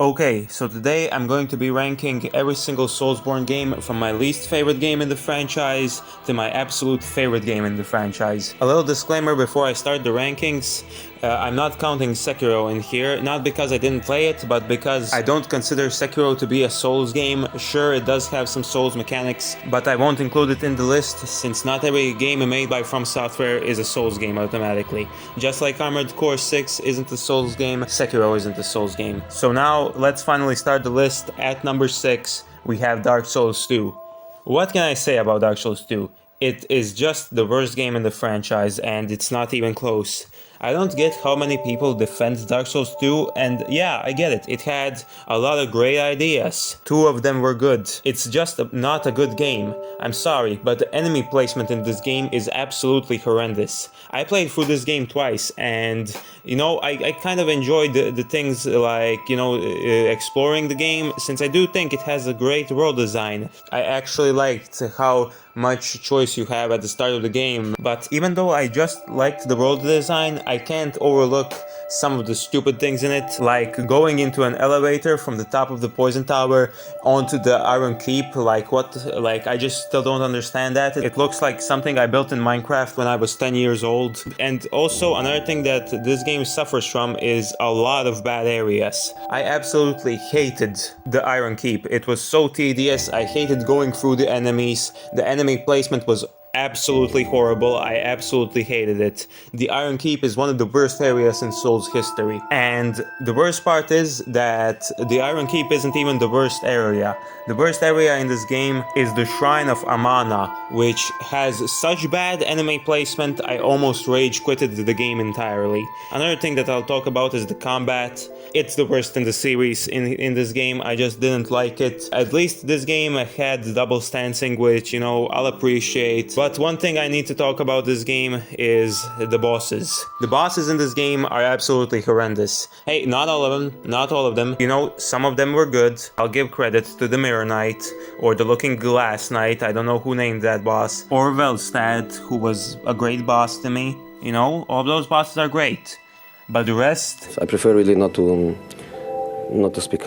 Okay, so today I'm going to be ranking every single Soulsborne game from my least favorite game in the franchise to my absolute favorite game in the franchise. A little disclaimer before I start the rankings, I'm not counting Sekiro in here, not because I didn't play it, but because I don't consider Sekiro to be a Souls game. Sure, it does have some Souls mechanics, but I won't include it in the list since not every game made by From Software is a Souls game automatically. Just like Armored Core 6 isn't a Souls game, Sekiro isn't a Souls game. So now, let's finally start the list. At number 6, we have Dark Souls 2. What can I say about Dark Souls 2? It is just the worst game in the franchise, and it's not even close. I don't get how many people defend Dark Souls 2, and yeah, I get it. It had a lot of great ideas. 2 of them were good. It's just not a good game. I'm sorry, but the enemy placement in this game is absolutely horrendous. I played through this game twice, and you know, I kind of enjoyed the things like, you know, exploring the game, since I do think it has a great world design. I actually liked how much choice you have at the start of the game, but even though I just liked the world design, I can't overlook some of the stupid things in it, like going into an elevator from the top of the poison tower onto the Iron Keep. Like what? Like, I just still don't understand that. It looks like something I built in Minecraft when I was 10 years old. And also another thing that this game suffers from is a lot of bad areas. I absolutely hated the Iron Keep. It was so tedious. I hated going through the enemies. The enemy placement was absolutely horrible. I absolutely hated it. The Iron Keep is one of the worst areas in Souls history. And the worst part is that the Iron Keep isn't even the worst area. The worst area in this game is the Shrine of Amana, which has such bad enemy placement I almost rage quitted the game entirely. Another thing that I'll talk about is the combat. It's the worst in the series in this game. I just didn't like it. At least this game had double stancing, which, you know, I'll appreciate. But one thing I need to talk about this game is the bosses. The bosses in this game are absolutely horrendous. Hey, not all of them, not all of them. You know, some of them were good. I'll give credit to the Mirror Knight, or the Looking Glass Knight, I don't know who named that boss, or Velstad, who was a great boss to me. You know, all of those bosses are great. But the rest... I prefer really not to speak.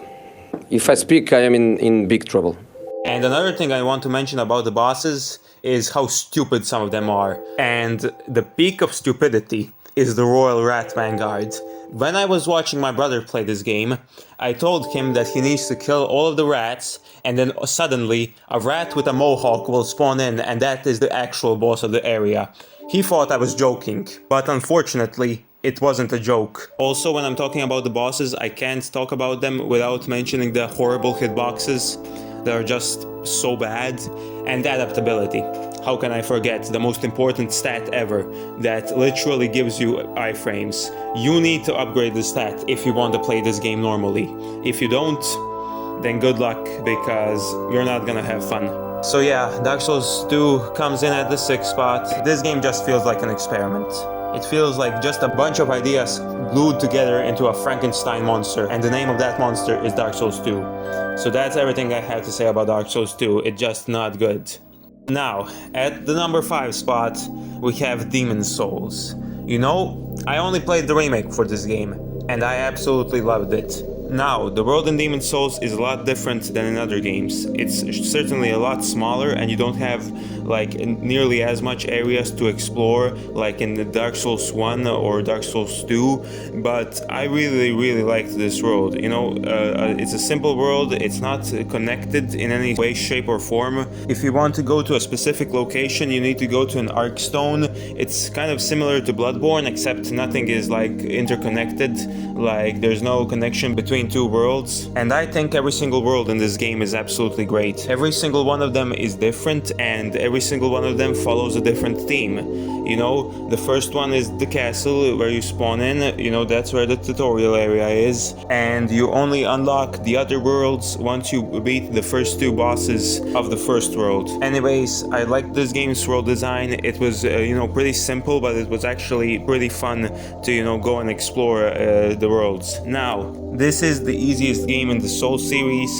If I speak, I am in big trouble. And another thing I want to mention about the bosses is how stupid some of them are. And the peak of stupidity is the Royal Rat Vanguard. When I was watching my brother play this game, I told him that he needs to kill all of the rats, and then suddenly a rat with a mohawk will spawn in, and that is the actual boss of the area. He thought I was joking, but unfortunately, it wasn't a joke. Also, when I'm talking about the bosses, I can't talk about them without mentioning the horrible hitboxes. They're just so bad. And adaptability. How can I forget the most important stat ever that literally gives you iframes? You need to upgrade the stat if you want to play this game normally. If you don't, then good luck, because you're not gonna have fun. So yeah, Dark Souls 2 comes in at the 6th spot. This game just feels like an experiment. It feels like just a bunch of ideas glued together into a Frankenstein monster, and the name of that monster is Dark Souls 2. So that's everything I have to say about Dark Souls 2, it's just not good. Now, at the number 5 spot, we have Demon Souls. You know, I only played the remake for this game, and I absolutely loved it. Now, the world in Demon Souls is a lot different than in other games. It's certainly a lot smaller, and you don't have like nearly as much areas to explore like in the Dark Souls 1 or Dark Souls 2, but I really liked this world. You know, it's a simple world, it's not connected in any way, shape or form. If you want to go to a specific location, you need to go to an Arkstone. It's kind of similar to Bloodborne, except nothing is like interconnected, like there's no connection between two worlds. And I think every single world in this game is absolutely great. Every single one of them is different, and every single one of them follows a different theme. You know, the first one is the castle where you spawn in, you know, that's where the tutorial area is, and you only unlock the other worlds once you beat the first 2 bosses of the first world. Anyways, I liked this game's world design. It was, you know, pretty simple, but it was actually pretty fun to, you know, go and explore the worlds. Now, this is the easiest game in the Souls series,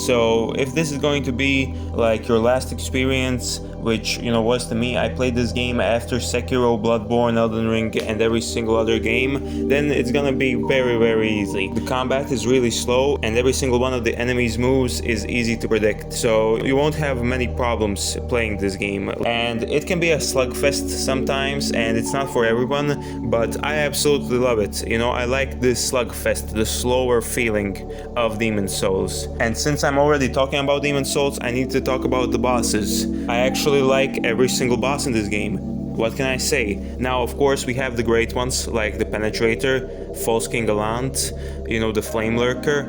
so if this is going to be like your last experience, which, you know, was to me, I played this game after Sekiro, Bloodborne, Elden Ring, and every single other game, then it's gonna be very, very easy. The combat is really slow, and every single one of the enemies' moves is easy to predict, so you won't have many problems playing this game. And it can be a slugfest sometimes, and it's not for everyone, but I absolutely love it. You know, I like this slugfest, the slower feeling of Demon's Souls. And since I'm already talking about Demon's Souls, I need to talk about the bosses. I actually like every single boss in this game. What can I say? Now, of course, we have the great ones like the Penetrator, False King Galant, you know, the Flame Lurker,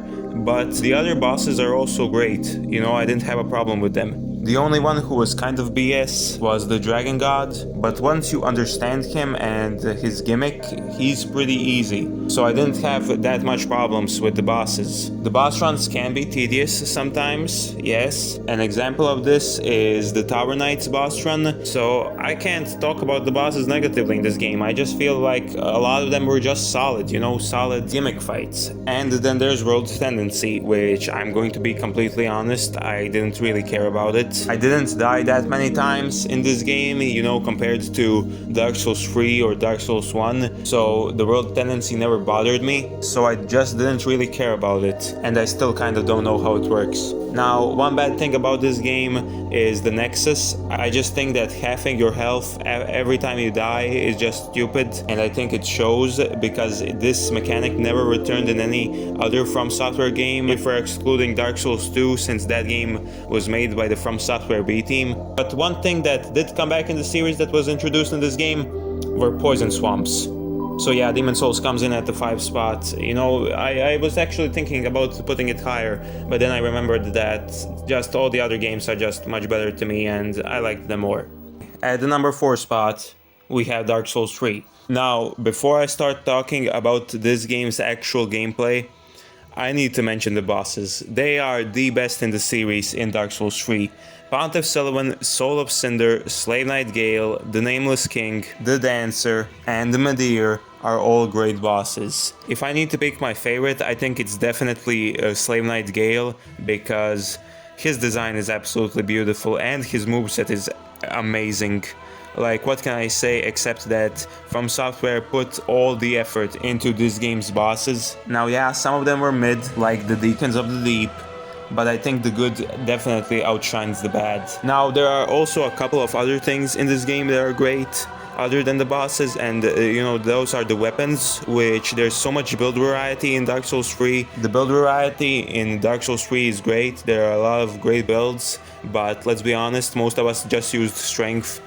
but the other bosses are also great. You know, I didn't have a problem with them. The only one who was kind of BS was the Dragon God, but once you understand him and his gimmick, he's pretty easy. So I didn't have that much problems with the bosses. The boss runs can be tedious sometimes, yes. An example of this is the Tower Knight's boss run. So I can't talk about the bosses negatively in this game. I just feel like a lot of them were just solid, you know, solid gimmick fights. And then there's World Tendency, which I'm going to be completely honest, I didn't really care about it. I didn't die that many times in this game, you know, compared to Dark Souls 3 or Dark Souls 1, so the World Tendency never bothered me, so I just didn't really care about it, and I still kind of don't know how it works. Now, one bad thing about this game is the Nexus. I just think that halving your health every time you die is just stupid, and I think it shows because this mechanic never returned in any other From Software game, if we're excluding Dark Souls 2, since that game was made by the From Software B team. But one thing that did come back in the series that was introduced in this game were poison swamps. So yeah, Demon's Souls comes in at the 5 spot. You know, I was actually thinking about putting it higher, but then I remembered that just all the other games are just much better to me and I like them more. At the number 4 spot, we have Dark Souls 3. Now, before I start talking about this game's actual gameplay, I need to mention the bosses. They are the best in the series in Dark Souls 3. Pontiff Sulyvahn, Soul of Cinder, Slave Knight Gale, the Nameless King, the Dancer, and the Medeer are all great bosses. If I need to pick my favorite, I think it's definitely Slave Knight Gale, because his design is absolutely beautiful and his moveset is amazing. Like, what can I say except that From Software put all the effort into this game's bosses. Now yeah, some of them were mid, like the Deacons of the Deep, but I think the good definitely outshines the bad. Now, there are also a couple of other things in this game that are great, other than the bosses, and you know, those are the weapons, which there's so much build variety in Dark Souls 3. The build variety in Dark Souls 3 is great, there are a lot of great builds, but let's be honest, most of us just used strength.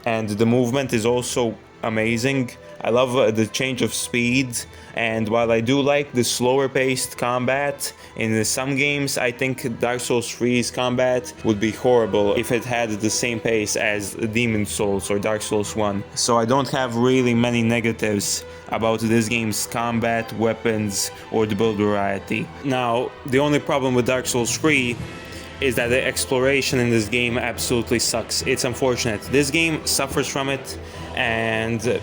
And the movement is also amazing. I love the change of speed, and while I do like the slower paced combat in some games, I think Dark Souls 3's combat would be horrible if it had the same pace as Demon's Souls or Dark Souls 1. So I don't have really many negatives about this game's combat, weapons, or the build variety. Now, the only problem with Dark Souls 3 is that the exploration in this game absolutely sucks. It's unfortunate. This game suffers from it, and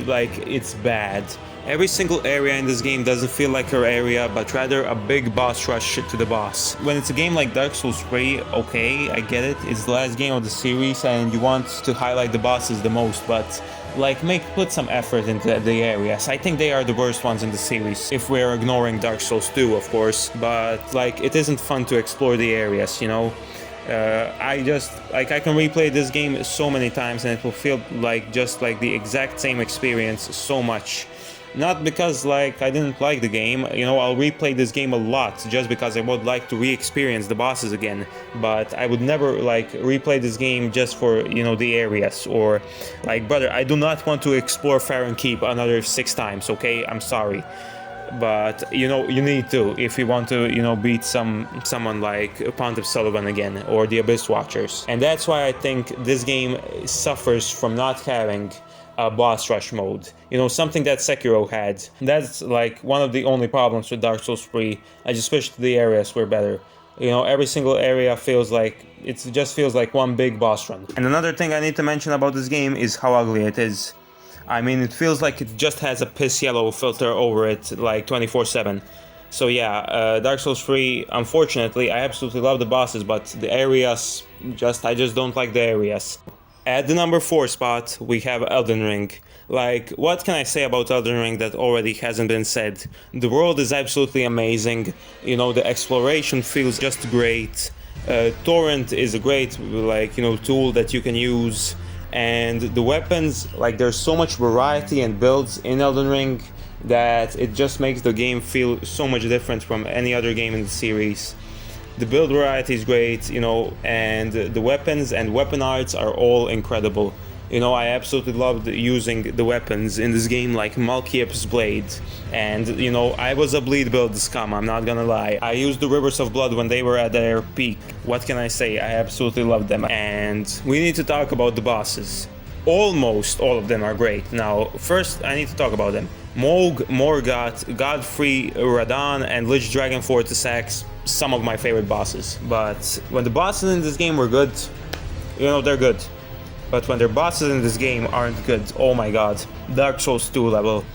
like, it's bad. Every single area in this game doesn't feel like her area, but rather a big boss rush to the boss. When it's a game like Dark Souls 3, okay, I get it, it's the last game of the series and you want to highlight the bosses the most, but like, put some effort into the areas. I think they are the worst ones in the series, if we're ignoring Dark Souls 2, of course, but like, it isn't fun to explore the areas, you know? I can replay this game so many times and it will feel like just like the exact same experience so much. Not because like I didn't like the game, you know, I'll replay this game a lot just because I would like to re-experience the bosses again, but I would never like replay this game just for, you know, the areas, or like, brother, I do not want to explore Farron Keep another 6 times, okay? I'm sorry. But, you know, you need to if you want to, you know, beat someone like Pontiff Sulyvahn again, or the Abyss Watchers. And that's why I think this game suffers from not having a boss rush mode, you know, something that Sekiro had. That's like one of the only problems with Dark Souls 3. I just wish the areas were better. You know, every single area feels like, it just feels like one big boss run. And another thing I need to mention about this game is how ugly it is. I mean, it feels like it just has a piss yellow filter over it, like 24/7. So yeah, Dark Souls 3, unfortunately, I absolutely love the bosses, but the areas, I just don't like the areas. At the number 4 spot, we have Elden Ring. Like, what can I say about Elden Ring that already hasn't been said? The world is absolutely amazing, you know, the exploration feels just great. Torrent is a great, like, you know, tool that you can use. And the weapons, like, there's so much variety and builds in Elden Ring that it just makes the game feel so much different from any other game in the series. The build variety is great, you know, and the weapons and weapon arts are all incredible. You know, I absolutely loved using the weapons in this game, like Malkiep's blade. And, you know, I was a bleed build scum, I'm not gonna lie. I used the Rivers of Blood when they were at their peak. What can I say? I absolutely loved them. And we need to talk about the bosses. Almost all of them are great. Now, first, I need to talk about them. Mohg, Morgoth, Godfrey, Radahn, and Lich Dragon Fortisax, some of my favorite bosses. But when the bosses in this game were good, you know, they're good. But when their bosses in this game aren't good, oh my god. Dark Souls 2 level.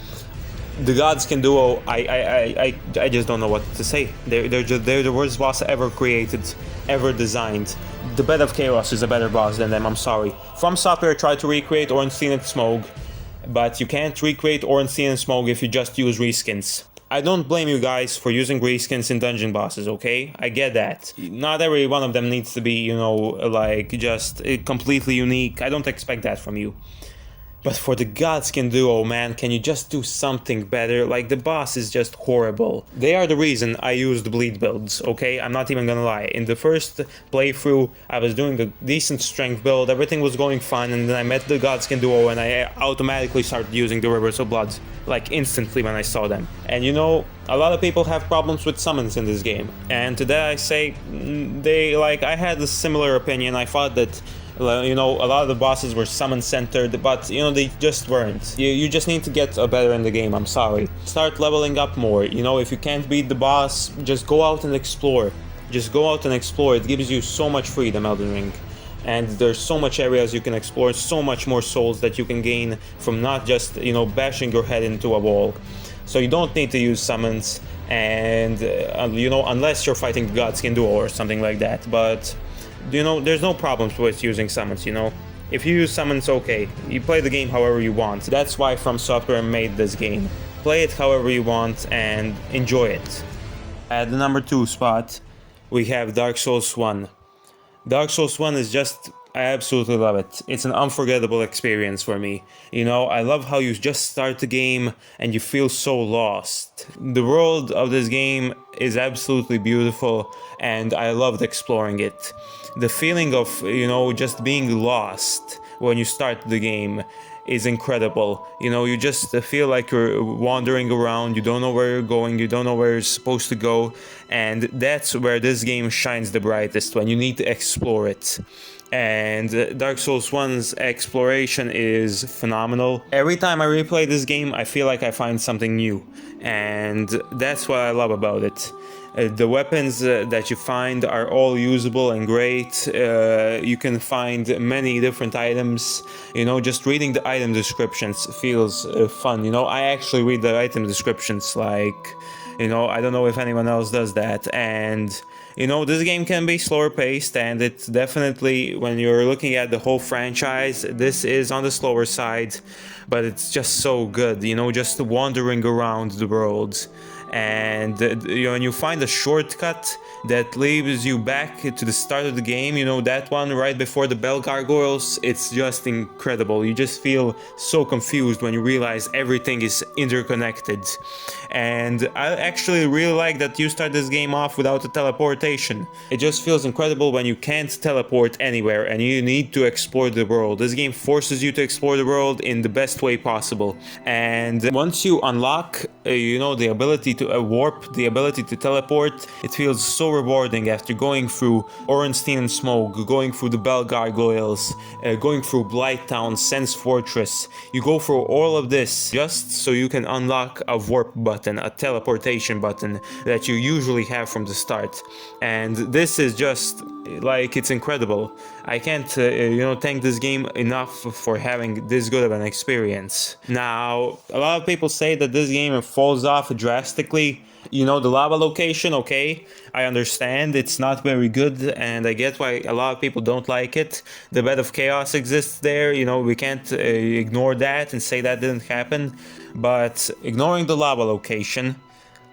The Godskin duo, I just don't know what to say. They're the worst boss ever created, ever designed. The Bed of Chaos is a better boss than them, I'm sorry. From Software tried to recreate Ornstein and Smough, but you can't recreate Ornstein and Smough if you just use reskins. I don't blame you guys for using reskins in dungeon bosses, okay? I get that. Not every one of them needs to be, you know, like, just completely unique. I don't expect that from you. But for the Godskin duo, man, can you just do something better? Like, the boss is just horrible. They are the reason I used bleed builds, okay? I'm not even gonna lie. In the first playthrough, I was doing a decent strength build, everything was going fine, and then I met the Godskin duo and I automatically started using the Rivers of Blood, like instantly when I saw them. And you know, a lot of people have problems with summons in this game. And to that I say, I had a similar opinion. I thought that, you know, a lot of the bosses were summon centered, but you know, they just weren't. You just need to get better in the game, I'm sorry. Start leveling up more. You know, if you can't beat the boss, just go out and explore. Just go out and explore. It gives you so much freedom, Elden Ring. And there's so much areas you can explore, so much more souls that you can gain from not just, you know, bashing your head into a wall. So you don't need to use summons, and you know, unless you're fighting the Godskin duo or something like that. But you know, there's no problems with using summons, you know. If you use summons, okay, you play the game however you want. That's why From Software made this game. Play it however you want and enjoy it. At the number 2 spot, we have Dark Souls 1. Dark Souls 1 is just, I absolutely love it. It's an unforgettable experience for me. You know, I love how you just start the game and you feel so lost. The world of this game is absolutely beautiful and I loved exploring it. The feeling of, you know, just being lost when you start the game is incredible. You know, you just feel like you're wandering around, you don't know where you're going, you don't know where you're supposed to go, and that's where this game shines the brightest, when you need to explore it. And Dark Souls 1's exploration is phenomenal. Every time I replay this game, I feel like I find something new, and that's what I love about it. The weapons that you find are all usable and great. You can find many different items. You know, just reading the item descriptions feels fun. You know, I actually read the item descriptions, like, you know, I don't know if anyone else does that. And you know, this game can be slower paced, and it's definitely, when you're looking at the whole franchise, this is on the slower side, but it's just so good, you know, just wandering around the world. And you know, when you find a shortcut that leads you back to the start of the game, you know, that one right before the bell gargoyles, it's just incredible. You just feel so confused when you realize everything is interconnected. And I actually really like that you start this game off without a teleportation. It just feels incredible when you can't teleport anywhere and you need to explore the world. This game forces you to explore the world in the best way possible. And once you unlock, you know, the ability to warp, the ability to teleport, it feels so rewarding after going through Ornstein and Smough, going through the Bell Gargoyles, going through Blighttown, Sense Fortress. You go through all of this just so you can unlock a warp button, a teleportation button that you usually have from the start. And this is just, like, it's incredible. I can't, you know, thank this game enough for having this good of an experience. Now, a lot of people say that this game falls off drastically specifically, you know, the lava location, okay, I understand it's not very good, and I get why a lot of people don't like it. The bed of chaos exists there, you know, we can't ignore that and say that didn't happen. But ignoring the lava location,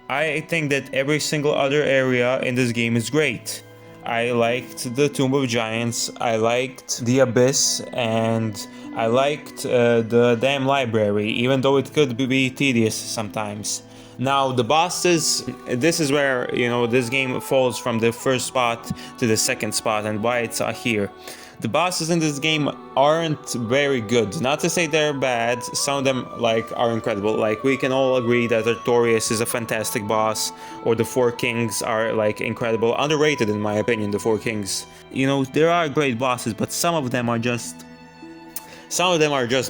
I think that every single other area in this game is great. I liked the Tomb of Giants, I liked the Abyss, and I liked the damn library, even though it could be tedious sometimes. Now the bosses, this is where, you know, this game falls from the first spot to the second spot and why it's here. The bosses in this game aren't very good. Not to say they're bad, some of them like are incredible. Like we can all agree that Artorias is a fantastic boss, or the Four Kings are like incredible. Underrated in my opinion, the Four Kings. You know, there are great bosses, but some of them are just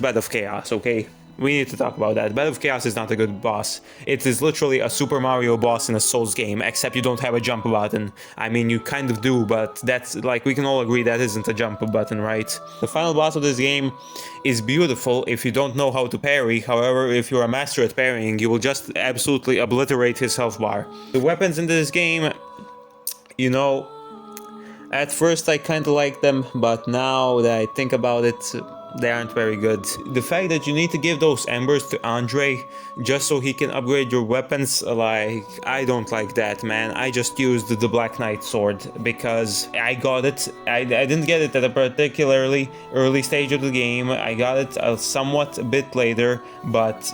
Bed of Chaos, okay? We need to talk about that. Bed of Chaos is not a good boss. It is literally a Super Mario boss in a Souls game, except you don't have a jump button. I mean, you kind of do, but that's, like, we can all agree that isn't a jump button, right? The final boss of this game is beautiful if you don't know how to parry. However, if you're a master at parrying, you will just absolutely obliterate his health bar. The weapons in this game, you know, at first I kind of liked them, but now that I think about it, they aren't very good. The fact that you need to give those embers to Andre just so he can upgrade your weapons, like, I don't like that, man. I just used the Black Knight sword because I got it. I didn't get it at a particularly early stage of the game. I got it somewhat a bit later, but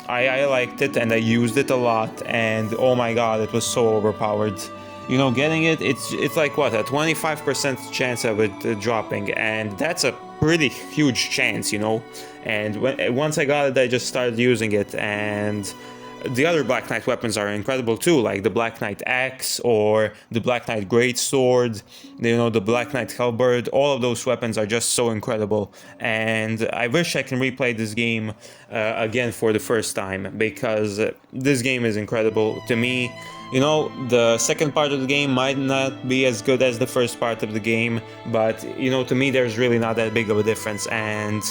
I liked it and I used it a lot, and oh my god, it was so overpowered. You know, getting it, it's like what, a 25% chance of it dropping, and that's a pretty huge chance, you know. And once I got it, I just started using it, and the other Black Knight weapons are incredible too, like the Black Knight Axe or the Black Knight Greatsword, you know, the Black Knight Halberd. All of those weapons are just so incredible, and I wish I can replay this game again for the first time, because this game is incredible to me. You know, the second part of the game might not be as good as the first part of the game, but, you know, to me there's really not that big of a difference, and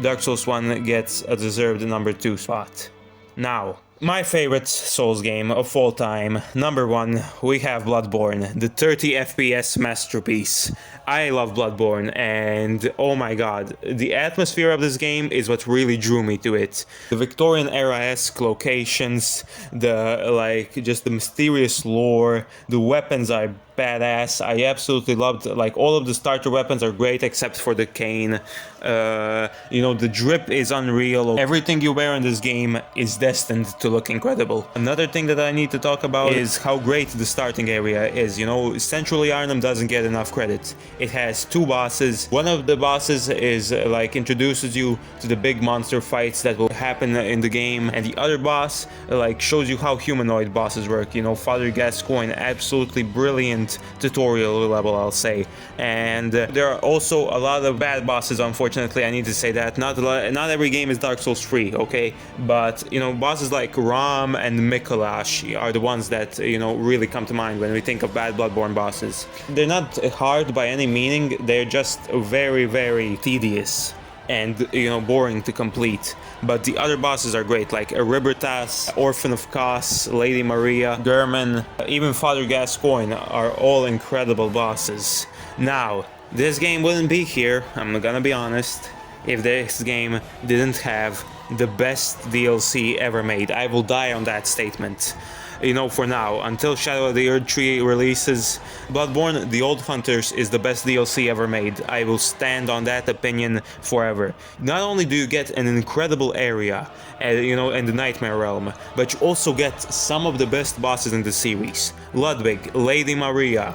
Dark Souls 1 gets a deserved number 2 spot. Now, my favorite Souls game of all time, number 1, we have Bloodborne, the 30 FPS masterpiece. I love Bloodborne, and oh my god, the atmosphere of this game is what really drew me to it. The Victorian era-esque locations, just the mysterious lore, the weapons are badass. I absolutely loved, like, all of the starter weapons are great except for the cane. You know, the drip is unreal. Everything you wear in this game is destined to look incredible. Another thing that I need to talk about is how great the starting area is. You know, Central Yharnam doesn't get enough credit. It has 2 bosses. One of the bosses is like introduces you to the big monster fights that will happen in the game, and the other boss like shows you how humanoid bosses work. You know, Father Gascoigne, absolutely brilliant tutorial level, I'll say. And there are also a lot of bad bosses, unfortunately. I need to say that not every game is Dark Souls 3, okay, but you know, bosses like Ram and Mikolash are the ones that, you know, really come to mind when we think of bad Bloodborne bosses. They're not hard by any meaning, they're just very, very tedious and, you know, boring to complete. But the other bosses are great, like Erybritas, Orphan of Kos, Lady Maria, German, even Father Gascoigne are all incredible bosses. Now, this game wouldn't be here, I'm gonna be honest, if this game didn't have the best DLC ever made. I will die on that statement. You know, for now, until Shadow of the Erdtree releases, Bloodborne: The Old Hunters is the best DLC ever made. I will stand on that opinion forever. Not only do you get an incredible area, you know, in the Nightmare Realm, but you also get some of the best bosses in the series. Ludwig, Lady Maria,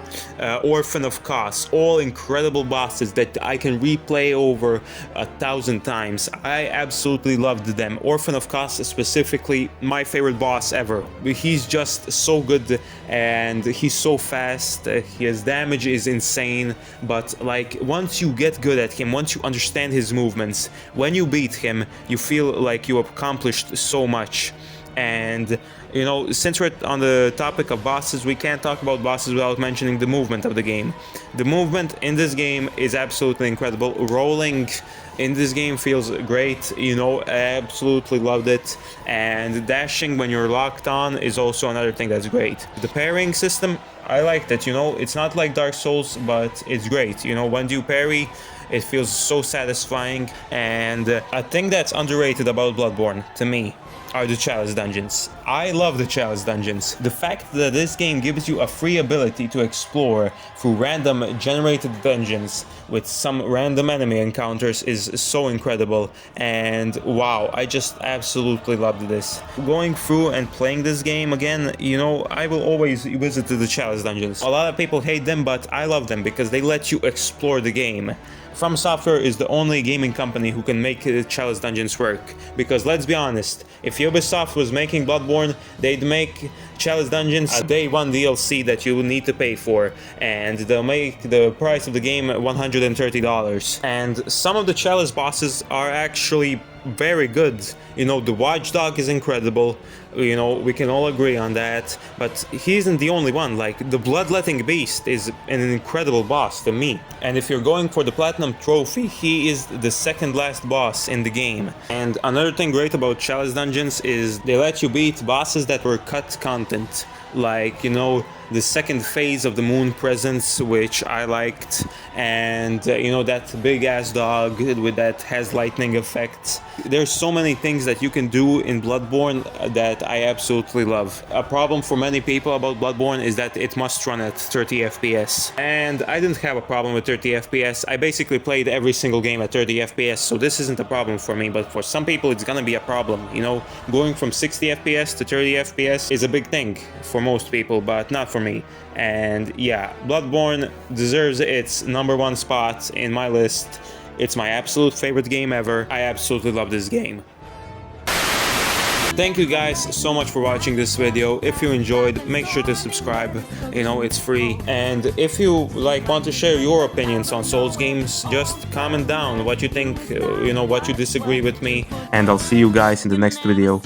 Orphan of Kos, all incredible bosses that I can replay over 1,000 times. I absolutely loved them. Orphan of Kos specifically, my favorite boss ever. He's just so good and he's so fast. His damage is insane, but like once you get good at him, once you understand his movements, when you beat him, you feel like you accomplished so much. And You know, since we're on the topic of bosses, we can't talk about bosses without mentioning the movement of the game. The movement in this game is absolutely incredible. Rolling in this game feels great, you know, I absolutely loved it. And dashing when you're locked on is also another thing that's great. The parrying system, I liked it, you know, it's not like Dark Souls, but it's great. You know, when you parry, it feels so satisfying. And a thing that's underrated about Bloodborne, to me, are the chalice dungeons. I love the chalice dungeons. The fact that this game gives you a free ability to explore through random generated dungeons with some random enemy encounters is so incredible, and wow, I just absolutely loved this. Going through and playing this game again, you know, I will always visit the chalice dungeons. A lot of people hate them, but I love them because they let you explore the game. From Software is the only gaming company who can make chalice dungeons work, because let's be honest, if Ubisoft was making Bloodborne, they'd make chalice dungeons a day one DLC that you would need to pay for, and they'll make the price of the game $130. And some of the chalice bosses are actually very good. You know, the watchdog is incredible, you know, we can all agree on that, but he isn't the only one. Like, the bloodletting beast is an incredible boss to me, and if you're going for the platinum trophy, he is the second last boss in the game. And another thing great about chalice dungeons is they let you beat bosses that were cut content, like, you know, the second phase of the moon presence, which I liked, and you know, that big ass dog with that has lightning effects. There's so many things that you can do in Bloodborne that I absolutely love. A problem for many people about Bloodborne is that it must run at 30 FPS, and I didn't have a problem with 30 FPS. I basically played every single game at 30 FPS, so this isn't a problem for me, but for some people it's gonna be a problem. You know, going from 60 FPS to 30 FPS is a big thing for most people, but not for me. And yeah, Bloodborne deserves its #1 spot in my list. It's my absolute favorite game ever. I absolutely love this game. Thank you guys so much for watching this video. If you enjoyed, make sure to subscribe, you know, it's free. And if you want to share your opinions on Souls games, just comment down what you think, you know, what you disagree with me. And I'll see you guys in the next video.